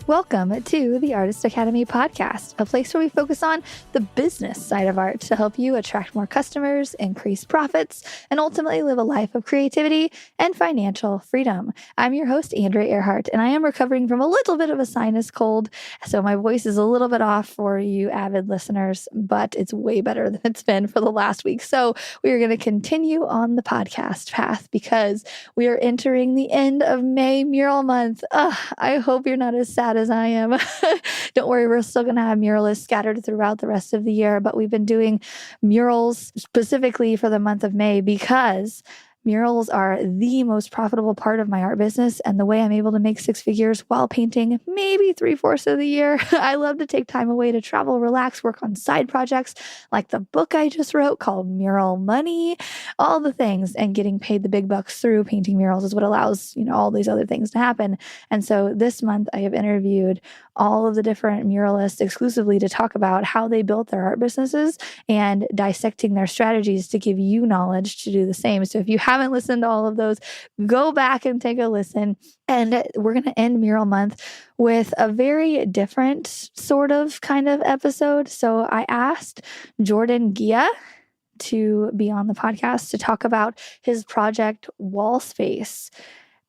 Welcome to the Artist Academy podcast, a place where we focus on the business side of art to help you attract more customers, increase profits, and ultimately live a life of creativity and financial freedom. I'm your host, Andrea Earhart, and I am recovering from a little bit of a sinus cold, so my voice is a little bit off for you avid listeners, but it's way better than it's been for the last week. So we are going to continue on the podcast path because we are entering the end of May Mural Month. I hope you're not as sad as I am. Don't worry, we're still going to have muralists scattered throughout the rest of the year, but we've been doing murals specifically for the month of May because murals are the most profitable part of my art business and the way I'm able to make six figures while painting maybe 3/4 of the year. I love to take time away to travel, relax, work on side projects like the book I just wrote called Mural Money, all the things, and getting paid the big bucks through painting murals is what allows, all these other things to happen. And so this month I have interviewed all of the different muralists exclusively to talk about how they built their art businesses and dissecting their strategies to give you knowledge to do the same. So if you haven't listened to all of those, go back and take a listen. And we're going to end Mural Month with a very different sort of kind of episode. So I asked Jordan Giha to be on the podcast to talk about his project Wall Space.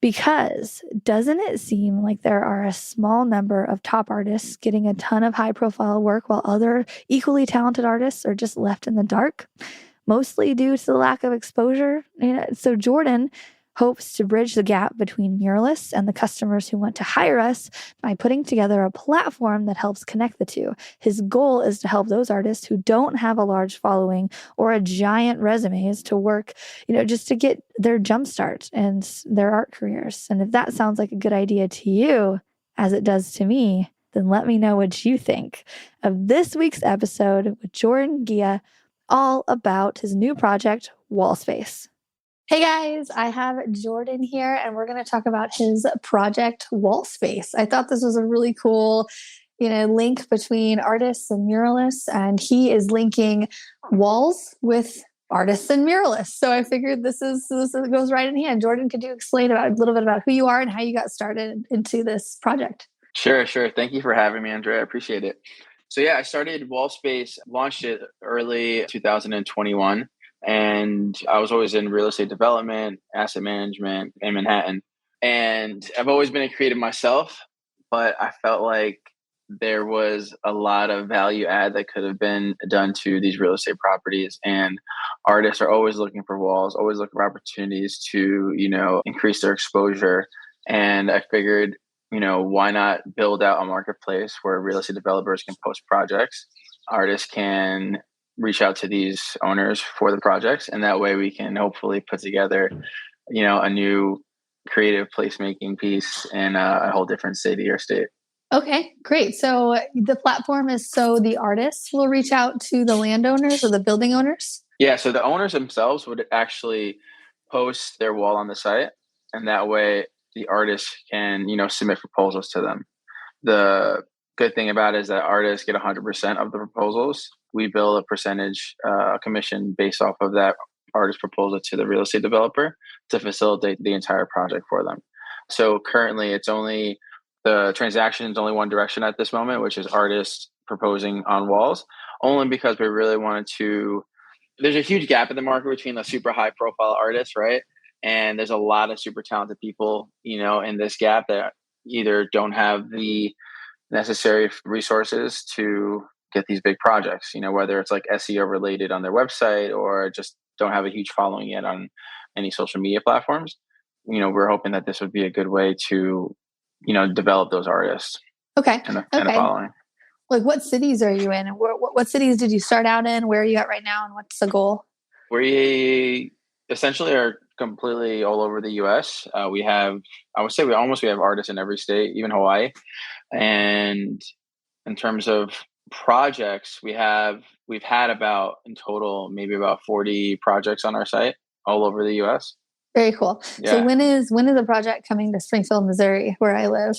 Because doesn't it seem like there are a small number of top artists getting a ton of high profile work while other equally talented artists are just left in the dark, mostly due to the lack of exposure? So Jordan hopes to bridge the gap between muralists and the customers who want to hire us by putting together a platform that helps connect the two. His goal is to help those artists who don't have a large following or a giant resumes to work, just to get their jumpstart and their art careers. And if that sounds like a good idea to you, as it does to me, then let me know what you think of this week's episode with Jordan Giha, all about his new project, Wall Space. Hey guys, I have Jordan here and we're going to talk about his project Wall Space. I thought this was a really cool, link between artists and muralists, and he is linking walls with artists and muralists. So I figured this goes right in hand. Jordan, could you explain a little bit about who you are and how you got started into this project? Sure. Thank you for having me, Andrea. I appreciate it. So I started Wall Space, launched it early 2021. And I was always in real estate development, asset management in Manhattan. And I've always been a creative myself, but I felt like there was a lot of value add that could have been done to these real estate properties. And artists are always looking for walls, always looking for opportunities to, increase their exposure. And I figured, why not build out a marketplace where real estate developers can post projects, artists can reach out to these owners for the projects, and that way we can hopefully put together, a new creative placemaking piece in a whole different city or state. Okay, great. So the platform is so the artists will reach out to the landowners or the building owners? Yeah, so the owners themselves would actually post their wall on the site, and that way the artists can, submit proposals to them. The good thing about it is that artists get 100% of the proposals. We bill a percentage commission based off of that artist proposal to the real estate developer to facilitate the entire project for them. So currently the transaction is only one direction at this moment, which is artists proposing on walls, only because we really wanted to, there's a huge gap in the market between the super high profile artists, right? And there's a lot of super talented people, in this gap that either don't have the necessary resources to get these big projects, whether it's like SEO related on their website or just don't have a huge following yet on any social media platforms. We're hoping that this would be a good way to, develop those artists. Okay. And a following. Like what cities are you in? And what cities did you start out in? Where are you at right now? And what's the goal? We essentially are completely all over the US. We have artists in every state, even Hawaii. And in terms of projects, we've had about in total maybe about 40 projects on our site all over the US. Very cool. Yeah. So when is the project coming to Springfield, Missouri, where I live?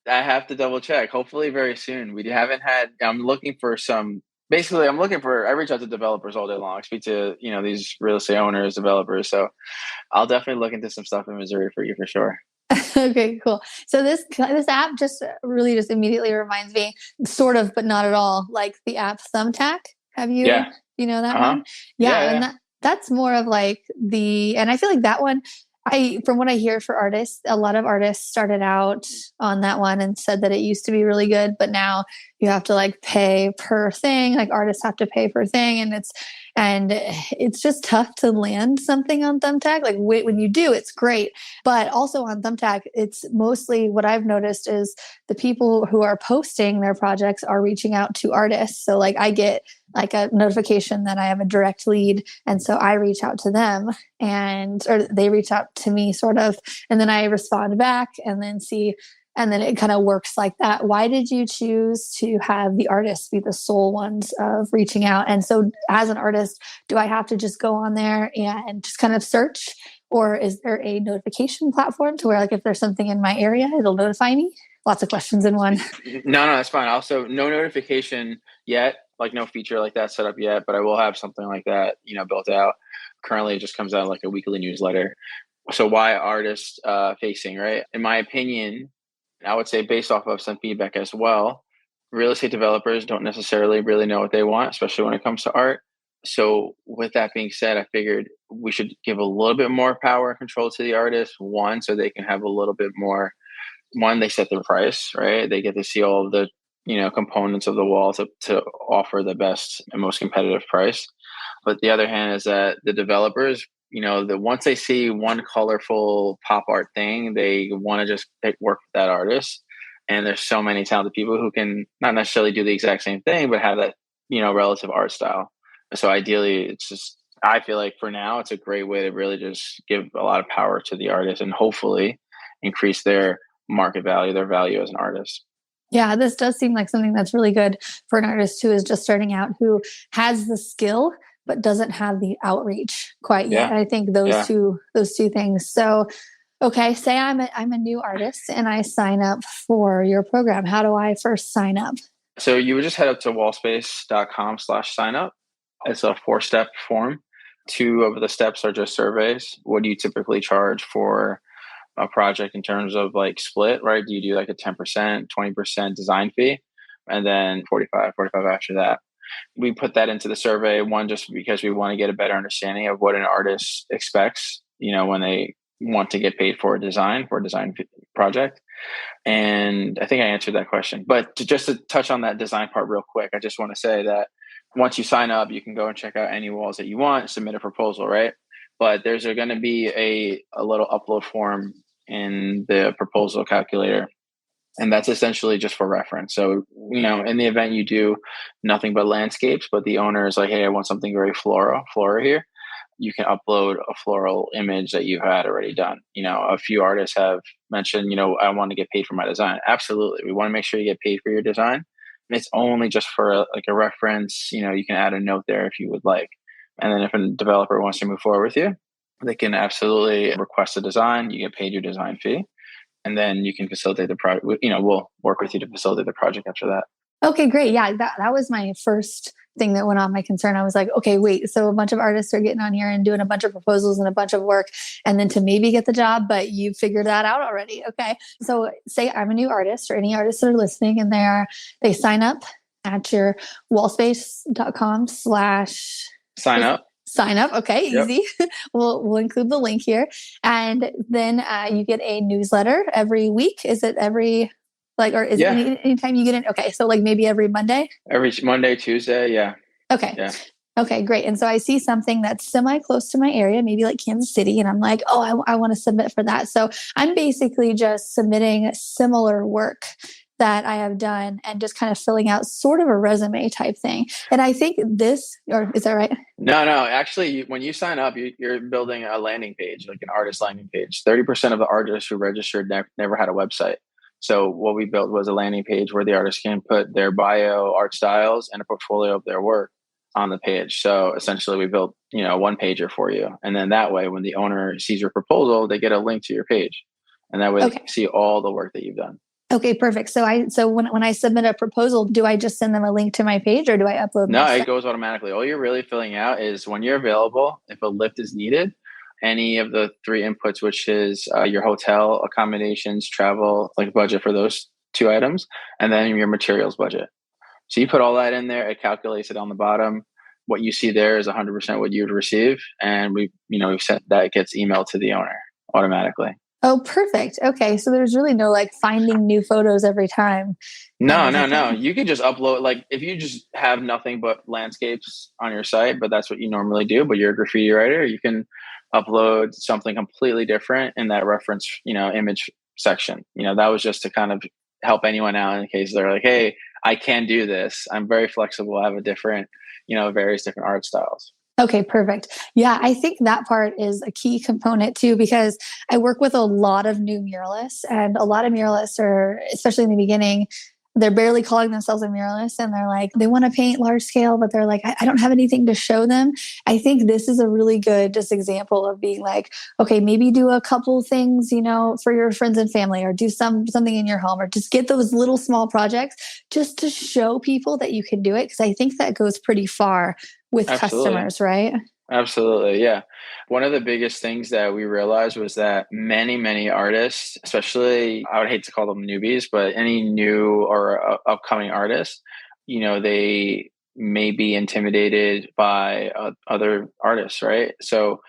I have to double check. Hopefully very soon. I'm looking for I reach out to developers all day long. I speak to, these real estate owners, developers. So I'll definitely look into some stuff in Missouri for you for sure. Okay, cool. So this app just really just immediately reminds me, sort of, but not at all, like the app Thumbtack. Yeah. You know that Uh-huh. one? Yeah, Yeah, and yeah. that's more of like and I feel like that one, from what I hear for artists, a lot of artists started out on that one and said that it used to be really good, but now you have to like pay per thing. Like artists have to pay per thing, and it's just tough to land something on Thumbtack. Like when you do, it's great, but also on Thumbtack, it's mostly what I've noticed is the people who are posting their projects are reaching out to artists. So like I get like a notification that I have a direct lead, and so I reach out to them, or they reach out to me sort of, and then I respond back and then see, and then it kind of works like that. Why did you choose to have the artists be the sole ones of reaching out? And so as an artist, do I have to just go on there and just kind of search, or is there a notification platform to where like if there's something in my area, it'll notify me? Lots of questions in one. No, that's fine. Also, no notification yet, like no feature like that set up yet, but I will have something like that, built out. Currently, it just comes out like a weekly newsletter. So why artist facing, right? In my opinion, I would say based off of some feedback as well, real estate developers don't necessarily really know what they want, especially when it comes to art. So with that being said, I figured we should give a little bit more power and control to the artist. One, so they can have a little bit more. One, they set their price, right? They get to see all of the components of the wall to offer the best and most competitive price. But the other hand is that the developers, that once they see one colorful pop art thing, they want to just work with that artist. And there's so many talented people who can not necessarily do the exact same thing, but have that relative art style. So ideally, it's just, I feel like for now, it's a great way to really just give a lot of power to the artist and hopefully increase their market value, their value as an artist. Yeah, this does seem like something that's really good for an artist who is just starting out, who has the skill but doesn't have the outreach quite yet. Yeah. And I think Yeah. those two things. So, okay, say I'm a new artist and I sign up for your program. How do I first sign up? So you would just head up to wallspace.com/sign up. It's a 4-step form. 2 of the steps are just surveys. What do you typically charge for a project in terms of like split, right? Do you do like a 10%, 20% design fee, and then 45 after that? We put that into the survey, one, just because we want to get a better understanding of what an artist expects, when they want to get paid for a design project. And I think I answered that question. But just to touch on that design part real quick, I just want to say that once you sign up, you can go and check out any walls that you want, submit a proposal, right? But there's going to be a little upload form in the proposal calculator. And that's essentially just for reference. So, in the event you do nothing but landscapes, but the owner is like, hey, I want something very floral here, you can upload a floral image that you've had already done. A few artists have mentioned, I want to get paid for my design. Absolutely. We want to make sure you get paid for your design. And it's only just for a reference. You can add a note there if you would like. And then if a developer wants to move forward with you, they can absolutely request a design. You get paid your design fee. And then you can facilitate the project. We'll work with you to facilitate the project after that. Okay, great. Yeah, that was my first thing that went on my concern. I was like, okay, wait, so a bunch of artists are getting on here and doing a bunch of proposals and a bunch of work, and then to maybe get the job, but you figured that out already. Okay. So say I'm a new artist, or any artists that are listening, and they sign up at your wallspace.com/ sign up. Sign up. Okay, Yep. easy. We'll include the link here. And then you get a newsletter every week. Is it every or is it anytime you get in? Okay. So like maybe every Monday? Every Monday, Tuesday. Yeah. Okay. Yeah. Okay, great. And so I see something that's semi close to my area, maybe like Kansas City. And I'm like, oh, I want to submit for that. So I'm basically just submitting similar work that I have done and just kind of filling out sort of a resume type thing. And I think or is that right? No. Actually, when you sign up, you're building a landing page, like an artist landing page. 30% of the artists who registered never had a website. So what we built was a landing page where the artist can put their bio, art styles, and a portfolio of their work on the page. So essentially we built, a one pager for you. And then that way, when the owner sees your proposal, they get a link to your page. And that way they can see all the work that you've done. Okay, perfect. So when I submit a proposal, do I just send them a link to my page, or do I upload? No, it goes automatically. All you're really filling out is when you're available, if a lift is needed, any of the three inputs, which is your hotel, accommodations, travel, like budget for those two items, and then your materials budget. So you put all that in there, it calculates it on the bottom. What you see there is 100% what you would receive. And we've sent that, it gets emailed to the owner automatically. Oh, perfect. Okay. So there's really no like finding new photos every time kind of a No. thing. You could just upload, like if you just have nothing but landscapes on your site, but that's what you normally do, but you're a graffiti writer, you can upload something completely different in that reference, image section. That was just to kind of help anyone out in case they're like, hey, I can do this. I'm very flexible. I have a different, various different art styles. Okay, perfect. Yeah, I think that part is a key component too, because I work with a lot of new muralists, and a lot of muralists are, especially in the beginning, they're barely calling themselves a muralist, and they're like, they want to paint large scale, but they're like, I don't have anything to show them. I think this is a really good just example of being like, okay, maybe do a couple things, for your friends and family, or do something in your home, or just get those little small projects just to show people that you can do it. Cause I think that goes pretty far with Absolutely. customers, right? Absolutely. Yeah. One of the biggest things that we realized was that many artists, especially, I would hate to call them newbies, but any new or upcoming artists, they may be intimidated by other artists, right? So,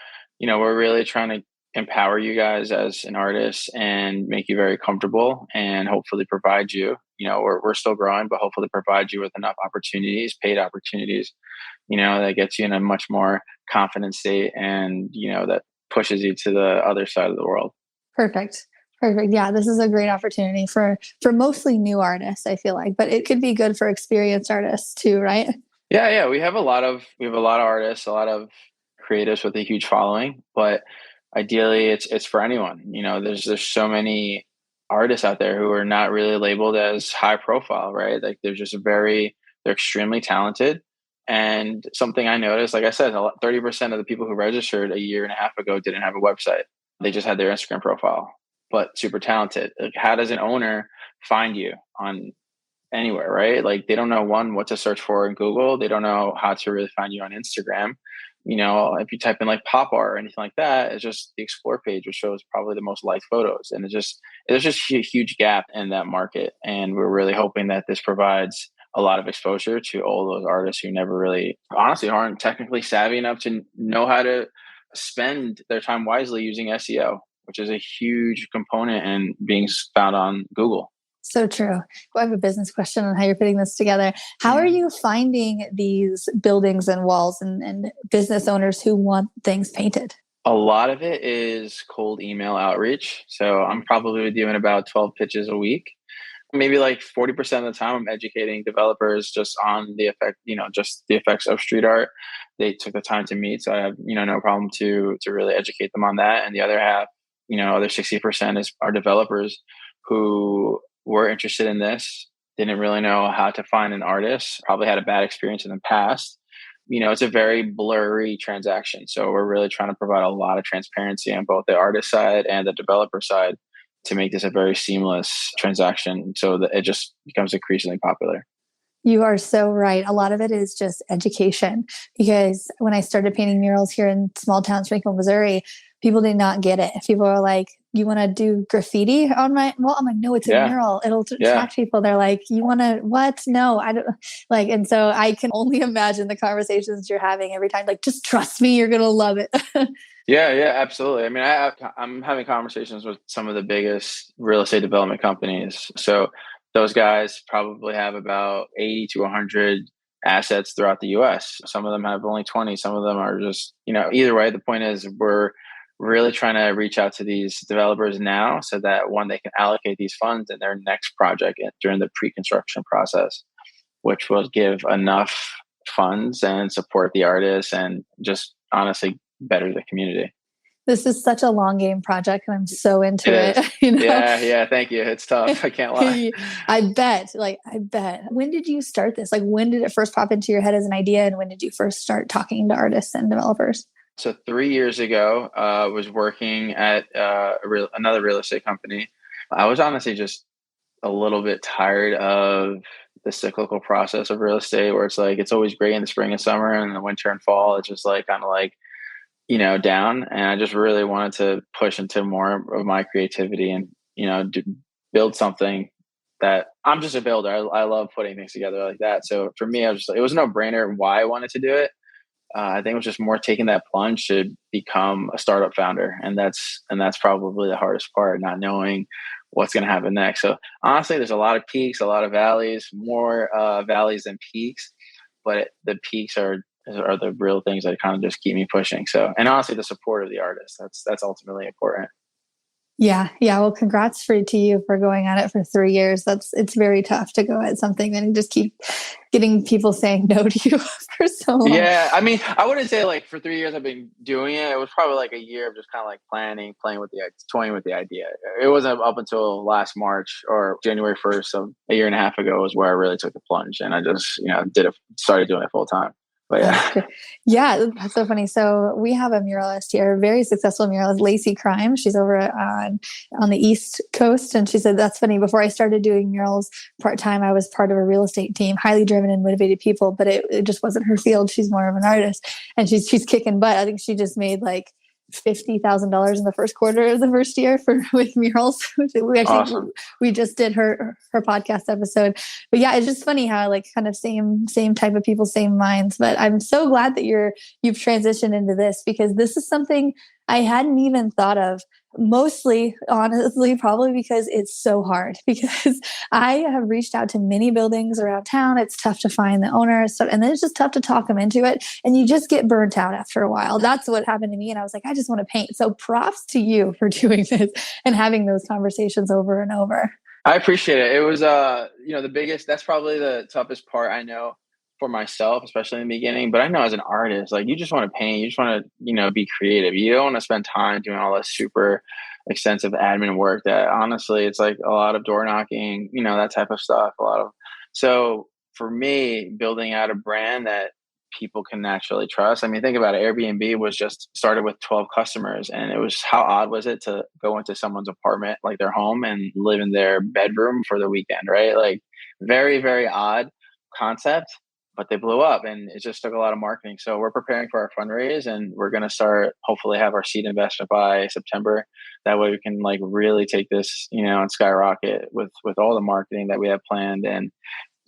we're really trying to empower you guys as an artist and make you very comfortable and hopefully provide you, we're still growing, but hopefully provide you with enough opportunities, paid opportunities, that gets you in a much more confident state and, that pushes you to the other side of the world. Perfect. Perfect. Yeah, this is a great opportunity for mostly new artists, I feel like, but it could be good for experienced artists too, right? Yeah. We have a lot of artists, a lot of creatives with a huge following, but ideally it's for anyone. There's so many artists out there who are not really labeled as high profile, right? Like they're extremely talented. And something I noticed, like I said, 30% of the people who registered a year and a half ago didn't have a website. They just had their Instagram profile, but super talented. Like, how does an owner find you on anywhere, right? Like they don't know what to search for in Google. They don't know how to really find you on Instagram. If you type in like pop art or anything like that, it's just the explore page, which shows probably the most liked photos. And there's just a huge gap in that market. And we're really hoping that this provides a lot of exposure to all those artists who never really, honestly, aren't technically savvy enough to know how to spend their time wisely using SEO, which is a huge component in being found on Google. So true. I have a business question on how you're putting this together. How are you finding these buildings and walls and business owners who want things painted? A lot of it is cold email outreach. So I'm probably doing about 12 pitches a week. Maybe like 40% of the time I'm educating developers just on the effect, just the effects of street art. They took the time to meet. So I have, no problem to really educate them on that. And the other half, other 60% is our developers who were interested in this, didn't really know how to find an artist, probably had a bad experience in the past. It's a very blurry transaction. So we're really trying to provide a lot of transparency on both the artist side and the developer side to make this a very seamless transaction so that it just becomes increasingly popular. You are so right. A lot of it is just education, because when I started painting murals here in small town Springfield, Missouri, people did not get it. People are like, you want to do graffiti on my wall? I'm like, no, it's a mural. It'll attract people. They're like, you want to, what? No, I don't like. And so I can only imagine the conversations you're having every time. Like, just trust me, you're going to love it. Yeah, absolutely. I mean, I'm having conversations with some of the biggest real estate development companies. So those guys probably have about 80 to 100 assets throughout the US. Some of them have only 20. Some of them are just, either way, the point is we're really trying to reach out to these developers now so that one, they can allocate these funds in their next project during the pre-construction process, which will give enough funds and support the artists and just honestly better the community. This is such a long game project, and I'm so into it. Yeah. Thank you. It's tough. I can't lie. I bet. When did you start this? Like, when did it first pop into your head as an idea? And when did you first start talking to artists and developers? So 3 years ago, I was working at another real estate company. I was honestly just a little bit tired of the cyclical process of real estate, where it's like, it's always great in the spring and summer, and in the winter and fall, it's just like kind of like, down. And I just really wanted to push into more of my creativity and, build something that I'm just a builder. I love putting things together like that. So for me, I was just like, it was no brainer why I wanted to do it. I think it was just more taking that plunge to become a startup founder. And that's probably the hardest part, not knowing what's going to happen next. So honestly, there's a lot of peaks, a lot of valleys, more valleys than peaks, but the peaks are the real things that kind of just keep me pushing. So, and honestly, the support of the artist, that's ultimately important. Yeah. Yeah. Well, congrats to you for going at it for 3 years. It's very tough to go at something and just keep getting people saying no to you for so long. Yeah. I mean, I wouldn't say like for 3 years I've been doing it. It was probably like a year of just kind of like planning, toying with the idea. It wasn't up until last March or January 1st, so a year and a half ago was where I really took the plunge, and I just, started doing it full time. But yeah. Yeah, that's so funny. So we have a muralist here, a very successful muralist, Lacey Crime. She's over on the East Coast. And she said, that's funny. Before I started doing murals part-time, I was part of a real estate team, highly driven and motivated people, but it just wasn't her field. She's more of an artist, and she's kicking butt. I think she just made like $50,000 in the first quarter of the first year with murals. Awesome. We just did her podcast episode, but yeah, it's just funny how like kind of same type of people, same minds. But I'm so glad that you've transitioned into this, because this is something I hadn't even thought of. Mostly, honestly, probably because it's so hard, because I have reached out to many buildings around town. It's tough to find the owners. And then it's just tough to talk them into it. And you just get burnt out after a while. That's what happened to me. And I was like, I just want to paint. So props to you for doing this and having those conversations over and over. I appreciate it. It was, that's probably the toughest part, I know, for myself, especially in the beginning. But I know as an artist, like, you just want to paint, you just want to, be creative. You don't want to spend time doing all this super extensive admin work that honestly, it's like a lot of door knocking, that type of stuff. So for me, building out a brand that people can naturally trust. I mean, think about it. Airbnb was just started with 12 customers, and it was, how odd was it to go into someone's apartment, like their home, and live in their bedroom for the weekend, right? Like, very, very odd concept, but they blew up, and it just took a lot of marketing. So we're preparing for our fundraise, and we're going to start, hopefully have our seed investment by September. That way we can like really take this, and skyrocket with all the marketing that we have planned, and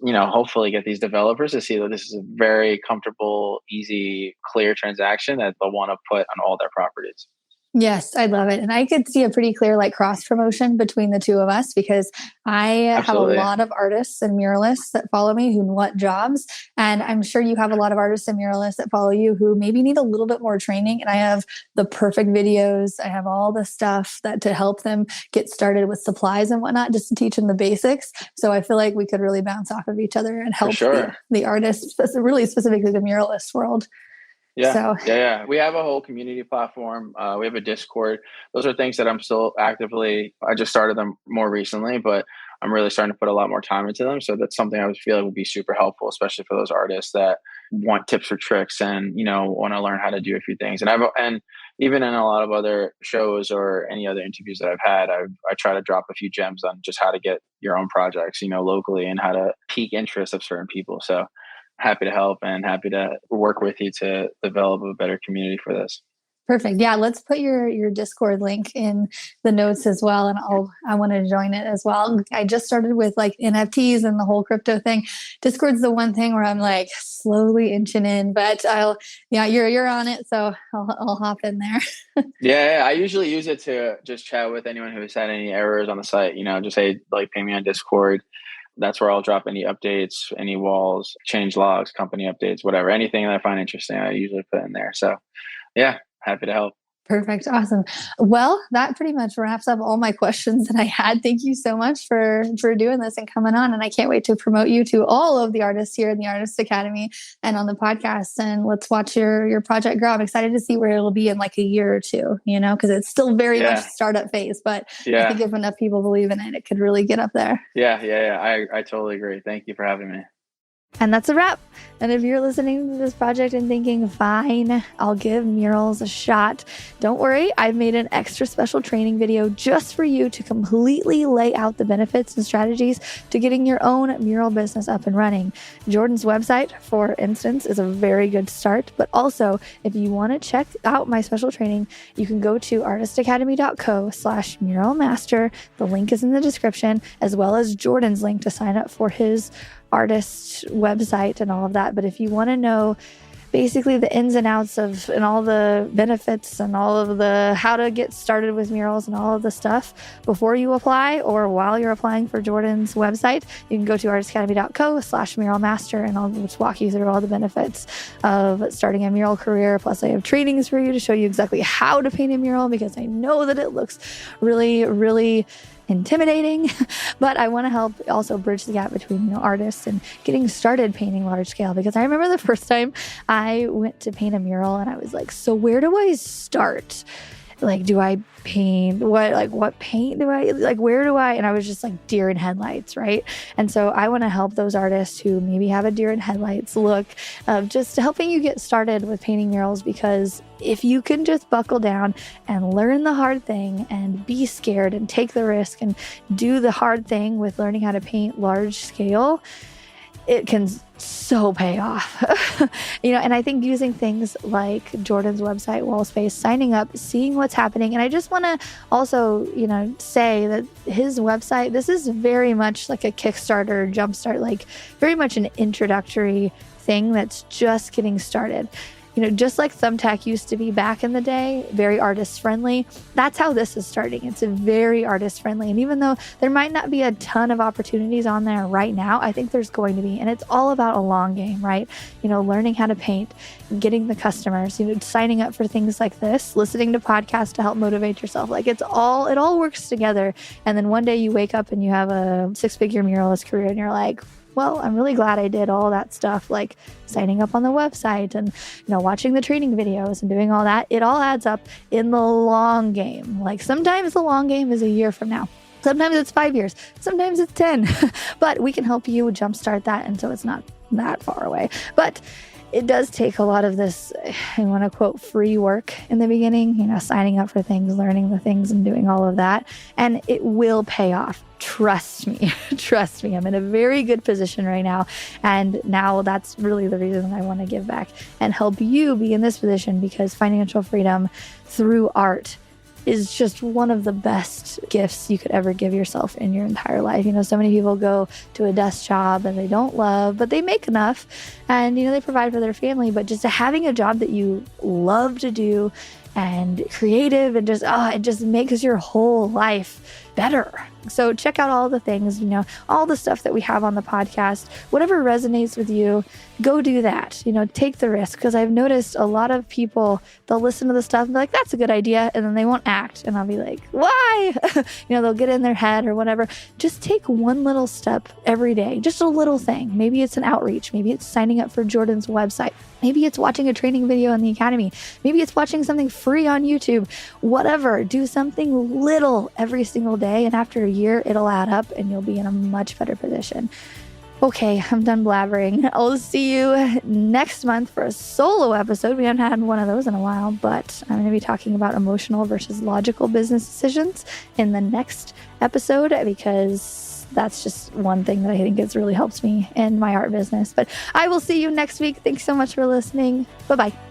hopefully get these developers to see that this is a very comfortable, easy, clear transaction that they'll want to put on all their properties. Yes, I love it. And I could see a pretty clear like cross promotion between the two of us, because I Absolutely. have a lot of artists and muralists that follow me who want jobs. And I'm sure you have a lot of artists and muralists that follow you who maybe need a little bit more training. And I have the perfect videos. I have all the stuff to help them get started with supplies and whatnot, just to teach them the basics. So I feel like we could really bounce off of each other and help the artists, really specifically the muralist world. Yeah. Yeah. We have a whole community platform. We have a Discord. Those are things that I'm still I just started them more recently, but I'm really starting to put a lot more time into them. So that's something I would feel would be super helpful, especially for those artists that want tips or tricks and, want to learn how to do a few things. And even in a lot of other shows or any other interviews that I've had, I try to drop a few gems on just how to get your own projects, locally, and how to pique interest of certain people. So happy to help and happy to work with you to develop a better community for this. Perfect. Yeah, let's put your Discord link in the notes as well, and I want to join it as well. I just started with like NFTs and the whole crypto thing. Discord's the one thing where I'm like slowly inching in, but you're on it, so I'll hop in there. Yeah, I usually use it to just chat with anyone who's had any errors on the site. Just say like, ping me on Discord. That's where I'll drop any updates, any walls, change logs, company updates, whatever. Anything that I find interesting, I usually put in there. So yeah, happy to help. Perfect. Awesome. Well, that pretty much wraps up all my questions that I had. Thank you so much for doing this and coming on. And I can't wait to promote you to all of the artists here in the Artist Academy and on the podcast. And let's watch your project grow. I'm excited to see where it'll be in like a year or two, because it's still very much startup phase, but I think if enough people believe in it, it could really get up there. Yeah. I totally agree. Thank you for having me. And that's a wrap. And if you're listening to this project and thinking, fine, I'll give murals a shot, don't worry. I've made an extra special training video just for you to completely lay out the benefits and strategies to getting your own mural business up and running. Jordan's website, for instance, is a very good start. But also, if you want to check out my special training, you can go to artistacademy.co/muralmaster. The link is in the description, as well as Jordan's link to sign up for his artist website and all of that. But if you want to know basically the ins and outs of and all the benefits and all of the how to get started with murals and all of the stuff before you apply or while you're applying for Jordan's website, you can go to artistacademy.co/muralmaster and I'll just walk you through all the benefits of starting a mural career. Plus I have trainings for you to show you exactly how to paint a mural, because I know that it looks really, really intimidating, but I want to help also bridge the gap between artists and getting started painting large scale. Because I remember the first time I went to paint a mural and I was like, so where do I start? Like, do I paint what paint do I where do I? And I was just like deer in headlights, right? And so I want to help those artists who maybe have a deer in headlights look of just helping you get started with painting murals. Because if you can just buckle down and learn the hard thing and be scared and take the risk and do the hard thing with learning how to paint large scale, it can so pay off. And I think using things like Jordan's website, WXLLSPACE, signing up, seeing what's happening. And I just want to also, say that his website, this is very much like a Kickstarter, jumpstart, like very much an introductory thing that's just getting started. Just like Thumbtack used to be back in the day, very artist friendly, that's how this is starting. It's a very artist friendly. And even though there might not be a ton of opportunities on there right now, I think there's going to be. And it's all about a long game, right? Learning how to paint, getting the customers, signing up for things like this, listening to podcasts to help motivate yourself. Like it all works together. And then one day you wake up and you have a 6-figure muralist career and you're like, well, I'm really glad I did all that stuff, like signing up on the website and, watching the training videos and doing all that. It all adds up in the long game. Like sometimes the long game is a year from now. Sometimes it's 5 years. Sometimes it's 10. But we can help you jumpstart that. And so it's not that far away. But it does take a lot of this, I want to quote, free work in the beginning, signing up for things, learning the things and doing all of that. And it will pay off. Trust me. Trust me. I'm in a very good position right now. And now that's really the reason I want to give back and help you be in this position, because financial freedom through art is just one of the best gifts you could ever give yourself in your entire life. So many people go to a desk job and they don't love, but they make enough and, they provide for their family. But just having a job that you love to do and creative and it just makes your whole life better. So check out all the things, all the stuff that we have on the podcast. Whatever resonates with you, go do that. Take the risk, because I've noticed a lot of people, they'll listen to the stuff and be like, that's a good idea. And then they won't act. And I'll be like, why? They'll get in their head or whatever. Just take one little step every day, just a little thing. Maybe it's an outreach. Maybe it's signing up for Jordan's website. Maybe it's watching a training video in the academy. Maybe it's watching something free on YouTube. Whatever. Do something little every single day. And after a year, it'll add up and you'll be in a much better position. Okay, I'm done blabbering. I'll see you next month for a solo episode. We haven't had one of those in a while, but I'm going to be talking about emotional versus logical business decisions in the next episode, because that's just one thing that I think has really helped me in my art business. But I will see you next week. Thanks so much for listening. Bye-bye.